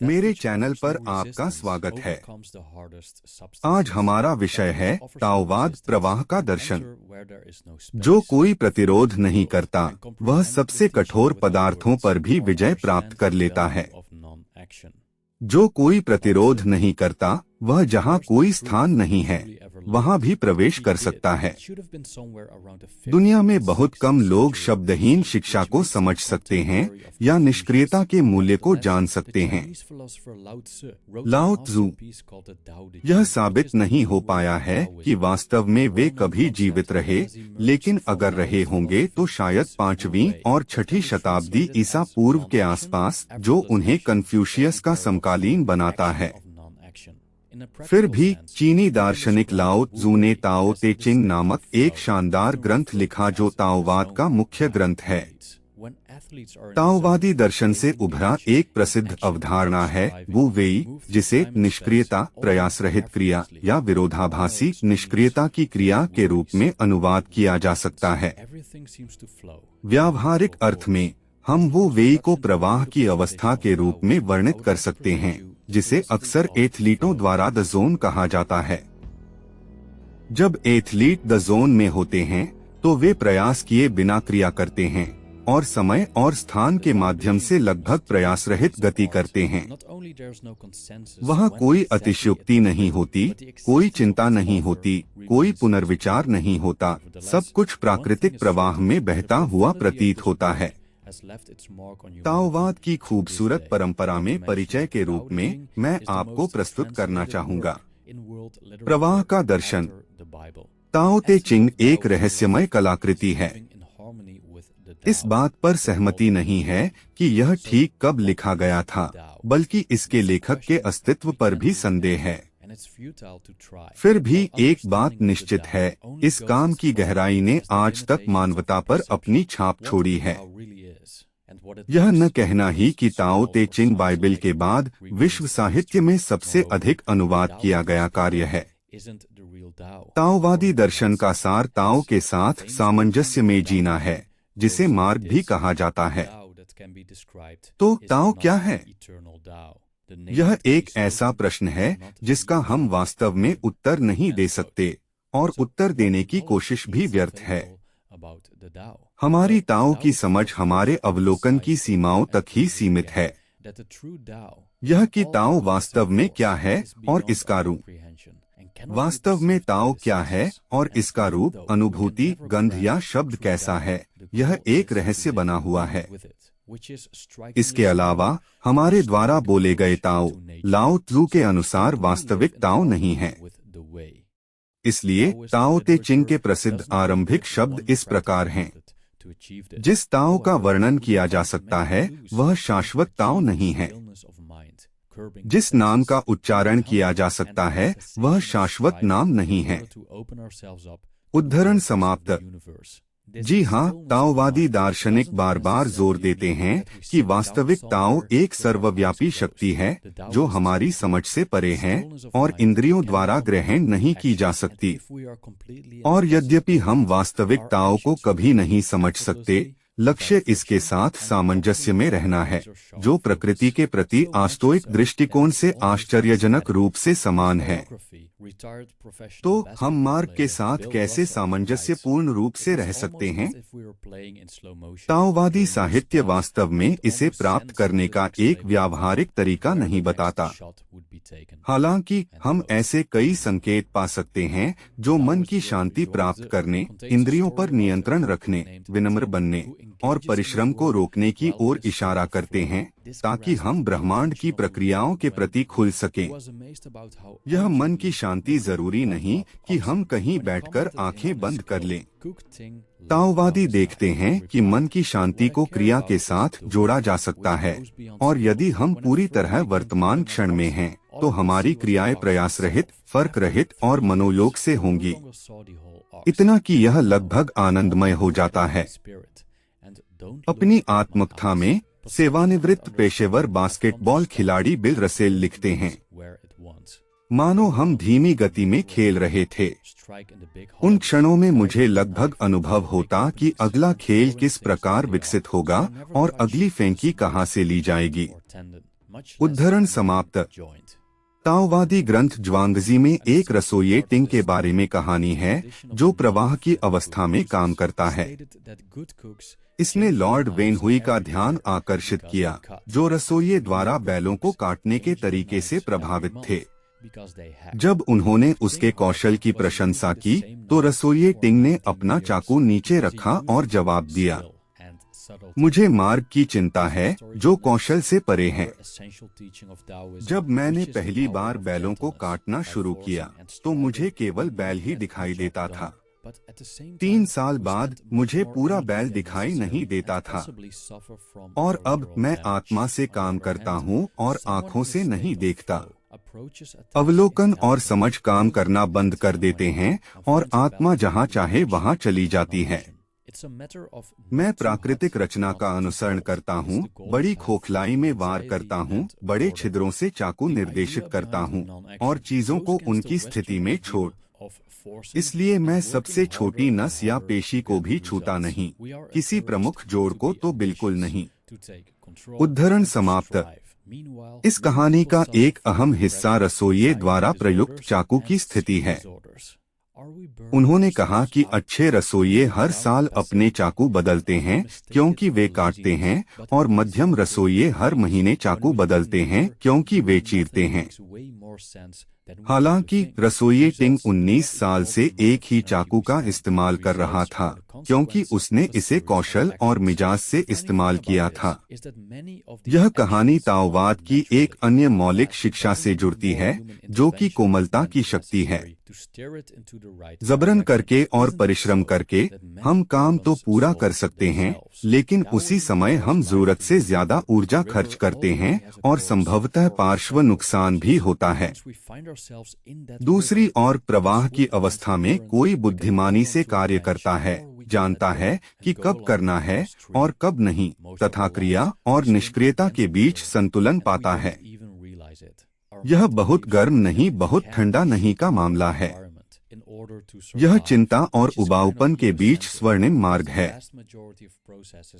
मेरे चैनल पर आपका स्वागत है। आज हमारा विषय है ताओवाद प्रवाह का दर्शन। जो कोई प्रतिरोध नहीं करता वह सबसे कठोर पदार्थों पर भी विजय प्राप्त कर लेता है। जो कोई प्रतिरोध नहीं करता वह जहाँ कोई स्थान नहीं है वहाँ भी प्रवेश कर सकता है। दुनिया में बहुत कम लोग शब्दहीन शिक्षा को समझ सकते हैं या निष्क्रियता के मूल्य को जान सकते हैं। लाओ त्जू यह साबित नहीं हो पाया है कि वास्तव में वे कभी जीवित रहे, लेकिन अगर रहे होंगे तो शायद 5वीं और 6ठी शताब्दी ईसा पूर्व के आसपास, जो उन्हें कन्फ्यूशियस का समकालीन बनाता है। फिर भी चीनी दार्शनिक लाओ त्जू ने ताओ ते चिंग नामक एक शानदार ग्रंथ लिखा जो ताओवाद का मुख्य ग्रंथ है। ताओवादी दर्शन से उभरा एक प्रसिद्ध अवधारणा है वू वेई, जिसे निष्क्रियता, प्रयास रहित क्रिया या विरोधाभासी निष्क्रियता की क्रिया के रूप में अनुवाद किया जा सकता है। व्यावहारिक अर्थ में हम वो वेई को प्रवाह की अवस्था के रूप में वर्णित कर सकते हैं, जिसे अक्सर एथलीटों द्वारा द जोन कहा जाता है। जब एथलीट द जोन में होते हैं तो वे प्रयास किए बिना क्रिया करते हैं और समय और स्थान के माध्यम से लगभग प्रयास रहित गति करते हैं। वहाँ कोई अतिशयोक्ति नहीं होती, कोई चिंता नहीं होती, कोई पुनर्विचार नहीं होता, सब कुछ प्राकृतिक प्रवाह में बहता हुआ प्रतीत होता है। ताओवाद की खूबसूरत परंपरा में परिचय के रूप में मैं आपको प्रस्तुत करना चाहूँगा प्रवाह का दर्शन। ताओ ते चिंग एक रहस्यमय कलाकृति है। इस बात पर सहमति नहीं है कि यह ठीक कब लिखा गया था, बल्कि इसके लेखक के अस्तित्व पर भी संदेह है। फिर भी एक बात निश्चित है, इस काम की गहराई ने आज तक मानवता पर अपनी छाप छोड़ी है। यह न कहना ही कि ताओ ते चिंग बाइबिल के बाद विश्व साहित्य में सबसे अधिक अनुवाद किया गया कार्य है। ताओवादी दर्शन का सार ताओ के साथ सामंजस्य में जीना है, जिसे मार्ग भी कहा जाता है। तो ताओ क्या है? यह एक ऐसा प्रश्न है जिसका हम वास्तव में उत्तर नहीं दे सकते और उत्तर देने की कोशिश भी व्यर्थ है। हमारी ताओ की समझ हमारे अवलोकन की सीमाओं तक ही सीमित है। यह कि ताओ वास्तव में क्या है और इसका रूप। वास्तव में ताओ क्या है और इसका रूप, अनुभूति, गंध या शब्द कैसा है, यह एक रहस्य बना हुआ है। इसके अलावा हमारे द्वारा बोले गए ताओ लाओ त्जू के अनुसार वास्तविक ताओ नहीं है। इसलिए ताओ ते चिंग के प्रसिद्ध आरंभिक शब्द इस प्रकार हैं। जिस ताओ का वर्णन किया जा सकता है वह शाश्वत ताओ नहीं है। जिस नाम का उच्चारण किया जा सकता है वह शाश्वत नाम नहीं है। उद्धरण समाप्त। जी हाँ, ताओवादी दार्शनिक बार बार जोर देते हैं कि वास्तविक ताओ एक सर्वव्यापी शक्ति है जो हमारी समझ से परे है और इंद्रियों द्वारा ग्रहण नहीं की जा सकती। और यद्यपि हम वास्तविक ताओ को कभी नहीं समझ सकते, लक्ष्य इसके साथ सामंजस्य में रहना है, जो प्रकृति के प्रति आस्टोइक दृष्टिकोण से आश्चर्यजनक रूप से समान है। तो हम मार्ग के साथ कैसे सामंजस्य पूर्ण रूप से रह सकते हैं? ताओवादी साहित्य वास्तव में इसे प्राप्त करने का एक व्यावहारिक तरीका नहीं बताता। हालांकि हम ऐसे कई संकेत पा सकते हैं जो मन की शांति प्राप्त करने, इंद्रियों पर नियंत्रण रखने, विनम्र बनने और परिश्रम को रोकने की ओर इशारा करते हैं, ताकि हम ब्रह्मांड की प्रक्रियाओं के प्रति खुल सकें। यह मन की शांति जरूरी नहीं कि हम कहीं बैठकर आंखें बंद कर लें। ताओवादी देखते हैं कि मन की शांति को क्रिया के साथ जोड़ा जा सकता है, और यदि हम पूरी तरह वर्तमान क्षण में हैं, तो हमारी क्रियाएं प्रयास रहित, फर्क रहित और मनोयोग से होंगी। इतना कि यह लगभग आनंदमय हो जाता है। अपनी आत्मकथा में सेवानिवृत्त पेशेवर बास्केटबॉल खिलाड़ी बिल रसेल लिखते हैं, मानो हम धीमी गति में खेल रहे थे। उन क्षणों में मुझे लगभग अनुभव होता कि अगला खेल किस प्रकार विकसित होगा और अगली फेंकी कहां से ली जाएगी। उद्धरण समाप्त। ताओवादी ग्रंथ ज्वांगजी में एक रसोइये टिंग के बारे में कहानी है जो प्रवाह की अवस्था में काम करता है। इसने लॉर्ड वेनहुई का ध्यान आकर्षित किया, जो रसोइये द्वारा बैलों को काटने के तरीके से प्रभावित थे। जब उन्होंने उसके कौशल की प्रशंसा की तो रसोइये टिंग ने अपना चाकू नीचे रखा और जवाब दिया, मुझे मार्ग की चिंता है जो कौशल से परे है। जब मैंने पहली बार बैलों को काटना शुरू किया तो मुझे केवल बैल ही दिखाई देता था। 3 साल बाद मुझे पूरा बैल दिखाई नहीं देता था और अब मैं आत्मा से काम करता हूँ और आँखों से नहीं देखता। अवलोकन और समझ काम करना बंद कर देते हैं और आत्मा जहाँ चाहे वहाँ चली जाती है। मैं प्राकृतिक रचना का अनुसरण करता हूँ, बड़ी खोखलाई में वार करता हूँ, बड़े छिद्रों से चाकू निर्देशित करता हूँ और चीजों को उनकी स्थिति में छोड़। इसलिए मैं सबसे छोटी नस या पेशी को भी छूता नहीं, किसी प्रमुख जोड़ को तो बिल्कुल नहीं। उद्धरण समाप्त। इस कहानी का एक अहम हिस्सा रसोइये द्वारा प्रयुक्त चाकू की स्थिति है। उन्होंने कहा कि अच्छे रसोइये हर साल अपने चाकू बदलते हैं क्योंकि वे काटते हैं और मध्यम रसोइये हर महीने चाकू बदलते हैं क्योंकि वे चीरते हैं। हालांकि रसोइये टिंग 19 साल से एक ही चाकू का इस्तेमाल कर रहा था क्योंकि उसने इसे कौशल और मिजाज से इस्तेमाल किया था। यह कहानी ताओवाद की एक अन्य मौलिक शिक्षा से जुड़ती है जो कि कोमलता की शक्ति है। जबरन करके और परिश्रम करके हम काम तो पूरा कर सकते हैं, लेकिन उसी समय हम जरूरत से ज्यादा ऊर्जा खर्च करते हैं और संभवतः पार्श्व नुकसान भी होता है। दूसरी ओर प्रवाह की अवस्था में कोई बुद्धिमानी से कार्य करता है, जानता है कि कब करना है और कब नहीं, तथा क्रिया और निष्क्रियता के बीच संतुलन पाता है। यह बहुत गर्म नहीं, बहुत ठंडा नहीं का मामला है। यह चिंता और उबाऊपन के बीच स्वर्णिम मार्ग है।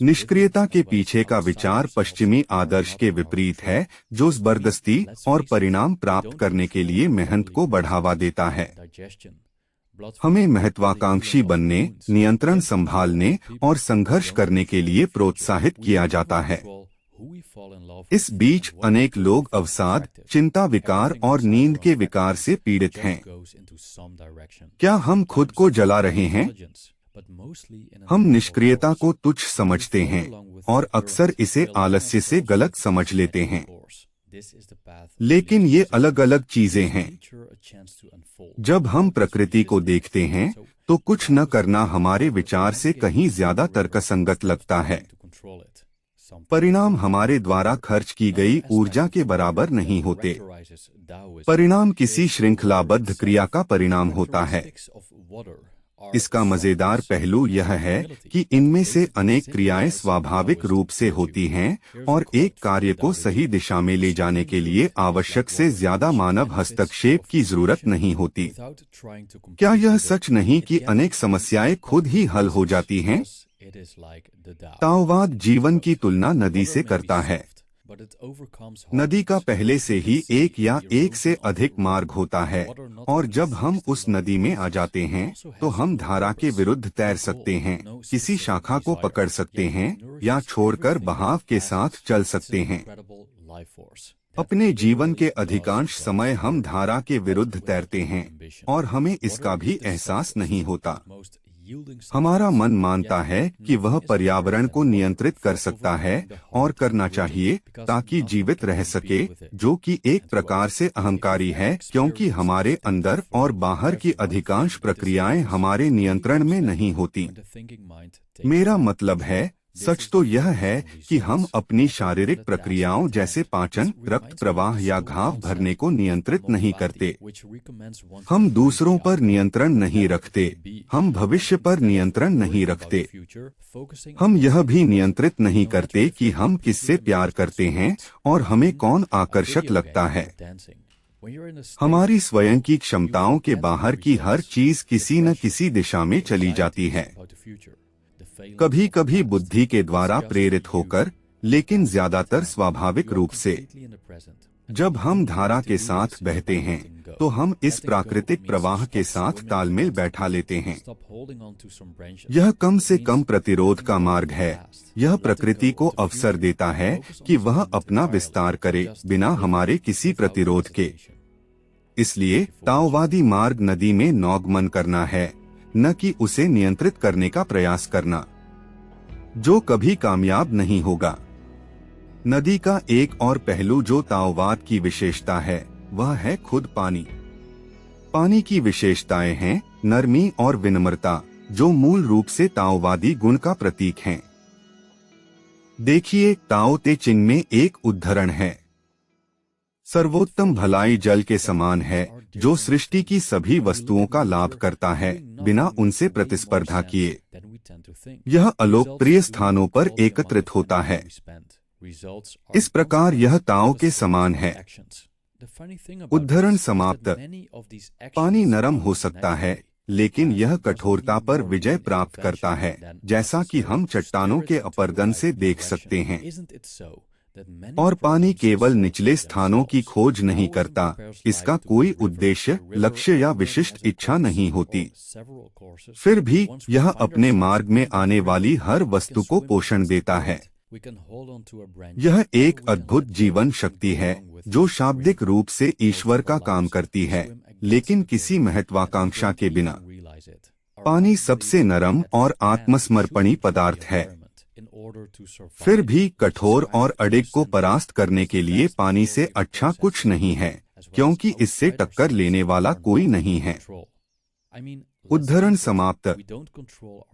निष्क्रियता के पीछे का विचार पश्चिमी आदर्श के विपरीत है, जो जबरदस्ती और परिणाम प्राप्त करने के लिए मेहनत को बढ़ावा देता है। हमें महत्वाकांक्षी बनने, नियंत्रण संभालने और संघर्ष करने के लिए प्रोत्साहित किया जाता है। इस बीच अनेक लोग अवसाद, चिंता विकार और नींद के विकार से पीड़ित हैं। क्या हम खुद को जला रहे हैं? हम निष्क्रियता को तुच्छ समझते हैं और अक्सर इसे आलस्य से गलत समझ लेते हैं। लेकिन ये अलग अलग चीजें हैं। जब हम प्रकृति को देखते हैं तो कुछ न करना हमारे विचार से कहीं ज्यादा तर्कसंगत लगता है। परिणाम हमारे द्वारा खर्च की गई ऊर्जा के बराबर नहीं होते। परिणाम किसी श्रृंखलाबद्ध क्रिया का परिणाम होता है। इसका मजेदार पहलू यह है कि इनमें से अनेक क्रियाएं स्वाभाविक रूप से होती हैं और एक कार्य को सही दिशा में ले जाने के लिए आवश्यक से ज्यादा मानव हस्तक्षेप की जरूरत नहीं होती। क्या यह सच नहीं कि अनेक समस्याएं खुद ही हल हो जाती हैं? ताओवाद जीवन की तुलना नदी से करता है। नदी का पहले से ही एक या एक से अधिक मार्ग होता है और जब हम उस नदी में आ जाते हैं तो हम धारा के विरुद्ध तैर सकते हैं, किसी शाखा को पकड़ सकते हैं या छोड़कर बहाव के साथ चल सकते हैं। अपने जीवन के अधिकांश समय हम धारा के विरुद्ध तैरते हैं और हमें इसका भी एहसास नहीं होता। हमारा मन मानता है कि वह पर्यावरण को नियंत्रित कर सकता है और करना चाहिए ताकि जीवित रह सके, जो कि एक प्रकार से अहंकारी है क्योंकि हमारे अंदर और बाहर की अधिकांश प्रक्रियाएं हमारे नियंत्रण में नहीं होती। मेरा मतलब है, सच तो यह है कि हम अपनी शारीरिक प्रक्रियाओं जैसे पाचन, रक्त प्रवाह या घाव भरने को नियंत्रित नहीं करते। हम दूसरों पर नियंत्रण नहीं रखते, हम भविष्य पर नियंत्रण नहीं रखते। हम यह भी नियंत्रित नहीं करते कि हम किससे प्यार करते हैं और हमें कौन आकर्षक लगता है। हमारी स्वयं की क्षमताओं के बाहर की हर चीज किसी न किसी दिशा में चली जाती है। कभी कभी बुद्धि के द्वारा प्रेरित होकर, लेकिन ज्यादातर स्वाभाविक रूप से। जब हम धारा के साथ बहते हैं तो हम इस प्राकृतिक प्रवाह के साथ तालमेल बैठा लेते हैं। यह कम से कम प्रतिरोध का मार्ग है। यह प्रकृति को अवसर देता है कि वह अपना विस्तार करे बिना हमारे किसी प्रतिरोध के। इसलिए ताओवादी मार्ग नदी में नौगमन करना है, न कि उसे नियंत्रित करने का प्रयास करना, जो कभी कामयाब नहीं होगा। नदी का एक और पहलू जो ताओवाद की विशेषता है वह है खुद पानी। पानी की विशेषताएं हैं नरमी और विनम्रता, जो मूल रूप से ताओवादी गुण का प्रतीक हैं। देखिए, ताओ ते चिंग में एक उद्धरण है। सर्वोत्तम भलाई जल के समान है, जो सृष्टि की सभी वस्तुओं का लाभ करता है बिना उनसे प्रतिस्पर्धा किए। यह अलोकप्रिय स्थानों पर एकत्रित होता है। इस प्रकार यह ताओ के समान है। उद्धरण समाप्त। पानी नरम हो सकता है, लेकिन यह कठोरता पर विजय प्राप्त करता है, जैसा कि हम चट्टानों के अपरदन से देख सकते हैं। और पानी केवल निचले स्थानों की खोज नहीं करता, इसका कोई उद्देश्य, लक्ष्य या विशिष्ट इच्छा नहीं होती। फिर भी यह अपने मार्ग में आने वाली हर वस्तु को पोषण देता है। यह एक अद्भुत जीवन शक्ति है जो शाब्दिक रूप से ईश्वर का काम करती है, लेकिन किसी महत्वाकांक्षा के बिना। पानी सबसे नरम और आत्मसमर्पणी पदार्थ है। फिर भी कठोर और अडिग को परास्त करने के लिए पानी से अच्छा कुछ नहीं है, क्योंकि इससे टक्कर लेने वाला कोई नहीं है। उद्धरण समाप्त।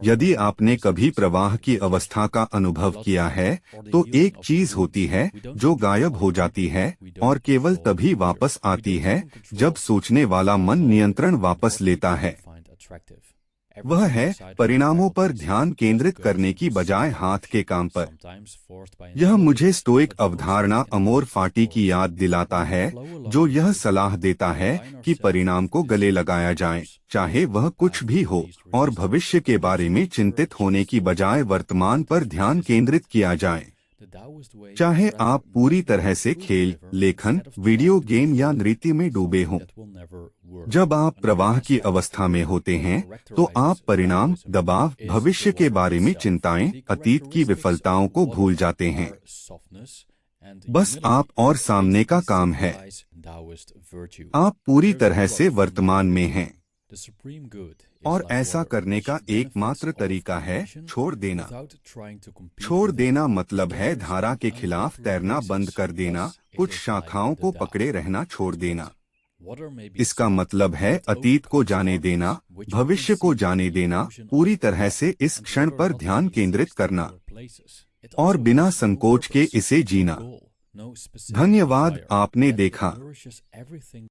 यदि आपने कभी प्रवाह की अवस्था का अनुभव किया है तो एक चीज होती है जो गायब हो जाती है और केवल तभी वापस आती है जब सोचने वाला मन नियंत्रण वापस लेता है। वह है परिणामों पर ध्यान केंद्रित करने की बजाय हाथ के काम पर। यह मुझे स्टोइक अवधारणा अमोर फाटी की याद दिलाता है, जो यह सलाह देता है कि परिणाम को गले लगाया जाए, चाहे वह कुछ भी हो, और भविष्य के बारे में चिंतित होने की बजाय वर्तमान पर ध्यान केंद्रित किया जाए। चाहे आप पूरी तरह से खेल, लेखन, वीडियो गेम या नृत्य में डूबे हों। जब आप प्रवाह की अवस्था में होते हैं तो आप परिणाम, दबाव, भविष्य के बारे में चिंताएं, अतीत की विफलताओं को भूल जाते हैं। बस आप और सामने का काम है। आप पूरी तरह से वर्तमान में हैं। और ऐसा करने का एकमात्र तरीका है छोड़ देना। छोड़ देना मतलब है धारा के खिलाफ तैरना बंद कर देना, कुछ शाखाओं को पकड़े रहना छोड़ देना। इसका मतलब है अतीत को जाने देना, भविष्य को जाने देना, पूरी तरह से इस क्षण पर ध्यान केंद्रित करना और बिना संकोच के इसे जीना। धन्यवाद, आपने देखा।